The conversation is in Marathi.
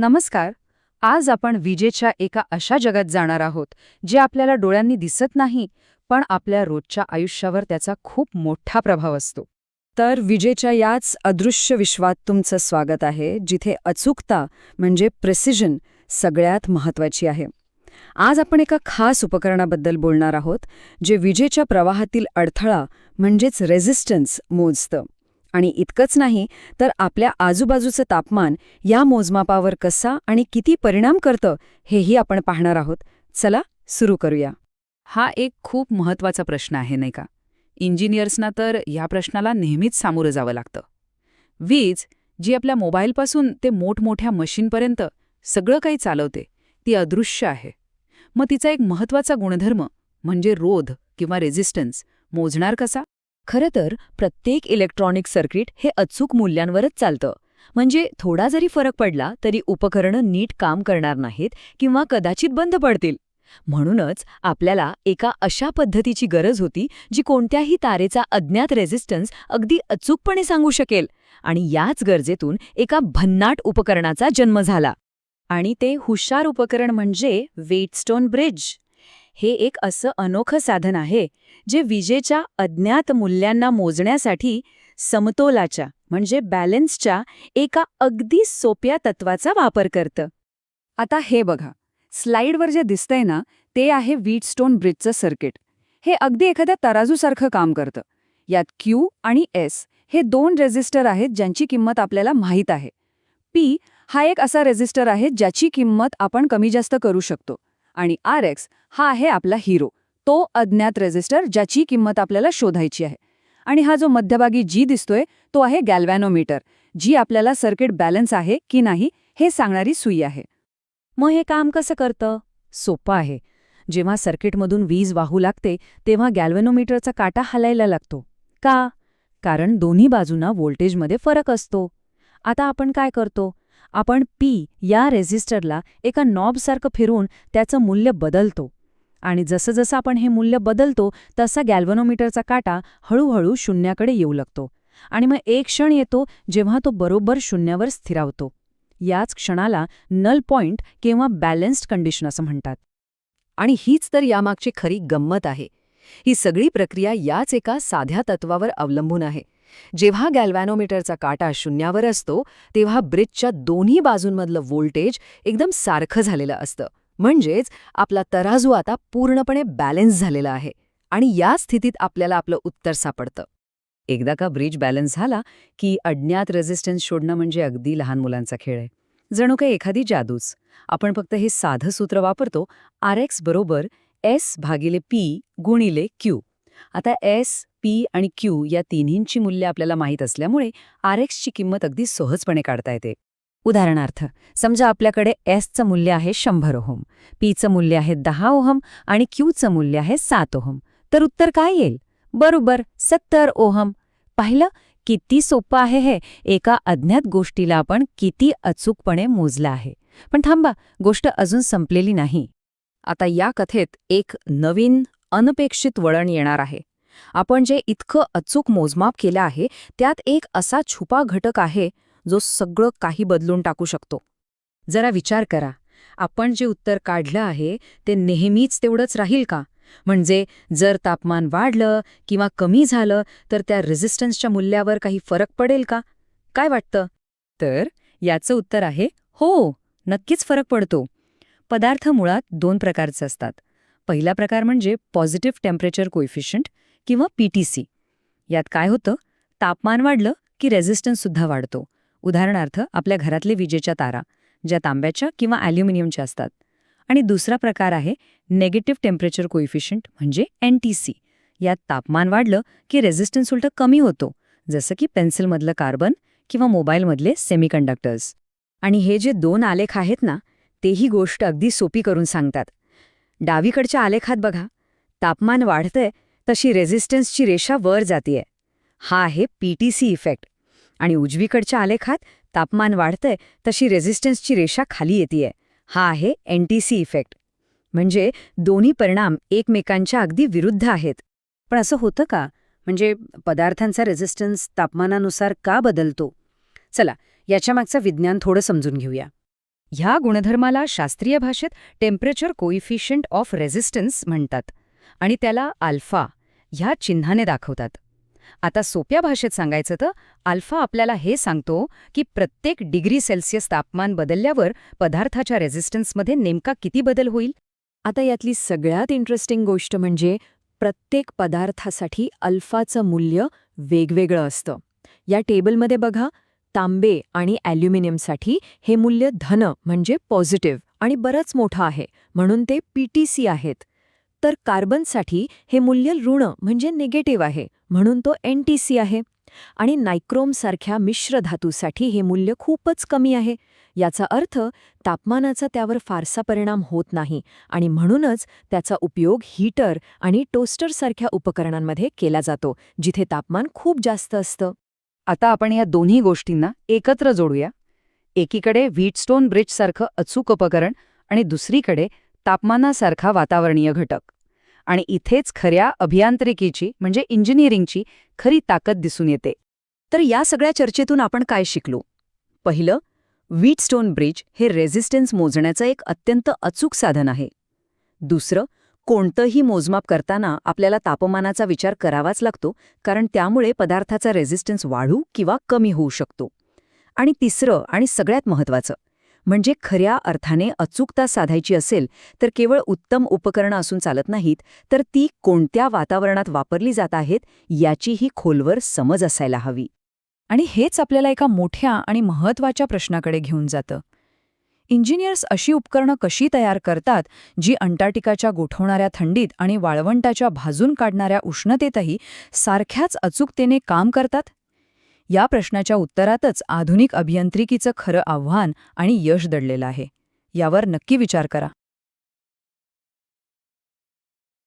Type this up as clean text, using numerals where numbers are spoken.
नमस्कार. आज आपण विजेच्या एका अशा जगात जाणार आहोत जे आपल्याला डोळ्यांनी दिसत नाही, पण आपल्या रोजच्या आयुष्यावर त्याचा खूप मोठा प्रभाव असतो. तर विजेच्या याच अदृश्य विश्वात तुमचं स्वागत आहे, जिथे अचूकता म्हणजे प्रिसिजन सगळ्यात महत्त्वाची आहे. आज आपण एका खास उपकरणाबद्दल बोलणार आहोत, जे विजेच्या प्रवाहातील अडथळा म्हणजेच रेझिस्टन्स मोजतं. आणि इतकंच नाही, तर आपल्या आजूबाजूचं तापमान या मोजमापावर कसा आणि किती परिणाम करतं हेही आपण पाहणार आहोत. चला सुरू करूया. हा एक खूप महत्त्वाचा प्रश्न आहे, नाही का? इंजिनियर्सना तर या प्रश्नाला नेहमीच सामोरं जावं लागतं. वीज, जी आपल्या मोबाईलपासून ते मोठमोठ्या मशीनपर्यंत सगळं काही चालवते, ती अदृश्य आहे. मग तिचा एक महत्त्वाचा गुणधर्म म्हणजे रोध किंवा रेझिस्टन्स मोजणार कसा? खरं तर प्रत्येक इलेक्ट्रॉनिक सर्किट हे अचूक मूल्यांवरच चालतं. म्हणजे थोडा जरी फरक पडला तरी उपकरणं नीट काम करणार नाहीत किंवा कदाचित बंद पडतील. म्हणूनच आपल्याला एका अशा पद्धतीची गरज होती जी कोणत्याही तारेचा अज्ञात रेझिस्टन्स अगदी अचूकपणे सांगू शकेल. आणि याच गरजेतून एका भन्नाट उपकरणाचा जन्म झाला. आणि ते हुशार उपकरण म्हणजे वेटस्टोन ब्रिज. हे एक असं अनोखं साधन आहे जे विजेच्या अज्ञात मूल्यांना मोजण्यासाठी समतोलाच्या म्हणजे बॅलन्सच्या एका अगदी सोप्या तत्वाचा वापर करतं. आता हे बघा, स्लाईडवर जे दिसतंय ना, ते आहे व्हीटस्टोन ब्रिजचं सर्किट. हे अगदी एखाद्या तराजूसारखं काम करतं. यात Q आणि S हे दोन रेझिस्टर आहेत ज्यांची किंमत आपल्याला माहीत आहे. P हा एक असा रेझिस्टर आहे ज्याची किंमत आपण कमी जास्त करू शकतो. आणि RX हा आहे आपला हिरो, तो अज्ञात रेझिस्टर ज्याची किंमत आपल्याला शोधायची आहे. आणि हा जो मध्यभागी G दिसतोय तो आहे गॅल्व्हॅनोमीटर, जी आपल्याला सर्किट बॅलन्स आहे की नाही हे सांगणारी सुई आहे. मग हे काम कसं करतं? सोपं आहे. जेव्हा सर्किटमधून वीज वाहू लागते तेव्हा गॅल्व्हॅनोमीटरचा काटा हलायला लागतो. का? कारण दोन्ही बाजूंना व्होल्टेजमध्ये फरक असतो. आता आपण काय करतो? आपण P या रेझिस्टरला एका नॉबसारखं फिरवून त्याचं मूल्य बदलतो. आणि जसं जसं आपण हे मूल्य बदलतो तसा गॅल्व्हॅनोमीटरचा काटा हळूहळू शून्याकडे येऊ लागतो. आणि मग एक क्षण येतो जेव्हा तो बरोबर शून्यावर स्थिरावतो. याच क्षणाला नल पॉइंट किंवा बॅलन्स्ड कंडिशन असं म्हणतात. आणि हीच तर यामागची खरी गंमत आहे. ही सगळी प्रक्रिया याच एका साध्या तत्वावर अवलंबून आहे. जेव्हा गॅल्व्हॅनोमीटरचा काटा शून्यावर असतो तेव्हा ब्रिजच्या दोन्ही बाजूंमधलं व्होल्टेज एकदम सारखं झालेलं असतं. म्हणजेच आपला तराजू आता पूर्णपणे बॅलन्स झालेला आहे. आणि या स्थितीत आपल्याला आपलं उत्तर सापडतं. एकदा का ब्रिज बॅलन्स झाला की अज्ञात रेझिस्टन्स शोधणं म्हणजे अगदी लहान मुलांचा खेळ आहे. जणू काही एखादी जादूच. आपण फक्त हे साधं सूत्र वापरतो, RX बरोबर S/P गुणिले Q. आता S, P आणि Q या तिन्हींची मूल्य आपल्याला माहीत असल्यामुळे RXची किंमत अगदी सहजपणे काढता येते. उदाहरणार्थ, समजा आपल्याकडे Sचं मूल्य आहे 100 ओहम, Pचं मूल्य आहे 10 ओहम आणि Qचं मूल्य आहे 7 ओहम. तर उत्तर काय येईल? बरोबर 70 ओहम. पाहिलं? किती सोपं आहे हे. एका अज्ञात गोष्टीला आपण किती अचूकपणे मोजलं आहे. पण थांबा, गोष्ट अजून संपलेली नाही. आता या कथेत एक नवीन अनपेक्षित वळण येणार आहे. आपण जे इतकं अचूक मोजमाप केलं आहे त्यात एक असा छुपा घटक आहे जो सगळं काही बदलून टाकू शकतो. जरा विचार करा, आपण जे उत्तर काढलं आहे ते नेहमीच तेवढंच राहील का? म्हणजे जर तापमान वाढलं किंवा कमी झालं तर त्या रेझिस्टन्सच्या मूल्यावर काही फरक पडेल का? काय वाटतं? तर याचं उत्तर आहे हो, नक्कीच फरक पडतो. पदार्थ मुळात दोन प्रकारचे असतात. पहिला प्रकार म्हणजे पॉझिटिव्ह टेम्परेचर कोएफिशियंट किंवा PTC. यात काय होतं? तापमान वाढलं की रेझिस्टन्ससुद्धा वाढतो. उदाहरणार्थ आपल्या घरातले विजेच्या तारा, ज्या तांब्याच्या किंवा ॲल्युमिनियमच्या असतात. आणि दुसरा प्रकार आहे नेगेटिव्ह टेम्परेचर कोएफिशियंट म्हणजे NTC. यात तापमान वाढलं की रेझिस्टन्स उलट कमी होतो, जसं की पेन्सिलमधलं कार्बन किंवा मोबाईलमधले सेमीकंडक्टर्स. आणि हे जे दोन आलेख आहेत ना, तेही गोष्ट अगदी सोपी करून सांगतात. डावीकडच्या आलेखात बघा, तापमान वाढतंय तशी रेझिस्टन्सची रेषा वर जातीये. हा आहे PTC इफेक्ट. आणि उजवीकडच्या आलेखात तापमान वाढतंय तशी रेझिस्टन्सची रेषा खाली येतेय. हा आहे NTC इफेक्ट. म्हणजे दोन्ही परिणाम एकमेकांच्या अगदी विरुद्ध आहेत. पण असं होतं का? म्हणजे पदार्थांचा रेझिस्टन्स तापमानानुसार का बदलतो? चला, याच्यामागचं विज्ञान थोडं समजून घेऊया. ह्या गुणधर्माला शास्त्रीय भाषेत टेम्परेचर कोइफिशियंट ऑफ रेझिस्टन्स म्हणतात आणि त्याला अल्फा ह्या चिन्हाने दाखवतात. आता सोप्या भाषेत सांगायचं तर अल्फा आपल्याला हे सांगतो की प्रत्येक डिग्री सेल्सिअस तापमान बदलल्यावर पदार्थाच्या रेझिस्टन्समध्ये नेमका किती बदल होईल. आता यातली सगळ्यात इंटरेस्टिंग गोष्ट म्हणजे प्रत्येक पदार्थासाठी अल्फाचं मूल्य वेगवेगळं असतं. या टेबलमध्ये बघा, तांबे आणि ॲल्युमिनियमसाठी हे मूल्य धन म्हणजे पॉझिटिव्ह आणि बरंच मोठं आहे म्हणून ते PTC आहेत. तर कार्बनसाठी हे मूल्य ऋण म्हणजे निगेटिव्ह आहे म्हणून तो NTC आहे. आणि नायक्रोमसारख्या मिश्र धातूसाठी हे मूल्य खूपच कमी आहे. याचा अर्थ तापमानाचा त्यावर फारसा परिणाम होत नाही आणि म्हणूनच त्याचा उपयोग हीटर आणि टोस्टरसारख्या उपकरणांमध्ये केला जातो जिथे तापमान खूप जास्त असतं. आता आपण या दोन्ही गोष्टींना एकत्र जोडूया. एकीकडे व्हीटस्टोन ब्रिजसारखं अचूक उपकरण आणि दुसरीकडे तापमानासारखा वातावरणीय घटक. आणि इथेच खऱ्या अभियांत्रिकीची म्हणजे इंजिनिअरिंगची खरी ताकद दिसून येते. तर या सगळ्या चर्चेतून आपण काय शिकलो? पहिलं, व्हीटस्टोन ब्रिज हे रेझिस्टन्स मोजण्याचं एक अत्यंत अचूक साधन आहे. दुसरं, कोणतंही मोजमाप करताना आपल्याला तापमानाचा विचार करावाच लागतो कारण त्यामुळे पदार्थाचा रेझिस्टन्स वाढू किंवा कमी होऊ शकतो. आणि तिसरं आणि सगळ्यात महत्त्वाचं म्हणजे खऱ्या अर्थाने अचूकता साधायची असेल तर केवळ उत्तम उपकरणं असून चालत नाहीत, तर ती कोणत्या वातावरणात वापरली जात आहेत याचीही खोलवर समज असायला हवी. आणि हेच आपल्याला एका मोठ्या आणि महत्त्वाच्या प्रश्नाकडे घेऊन जातं. इंजिनियर्स अशी उपकरणं कशी तयार करतात जी अंटार्क्टिकाच्या गोठवणाऱ्या थंडीत आणि वाळवंटाच्या भाजून काढणाऱ्या उष्णतेतही सारख्याच अचूकतेने काम करतात? या प्रश्नाच्या उत्तरातच आधुनिक अभियांत्रिकीचं खरं आव्हान आणि यश दडलेलं आहे. यावर नक्की विचार करा.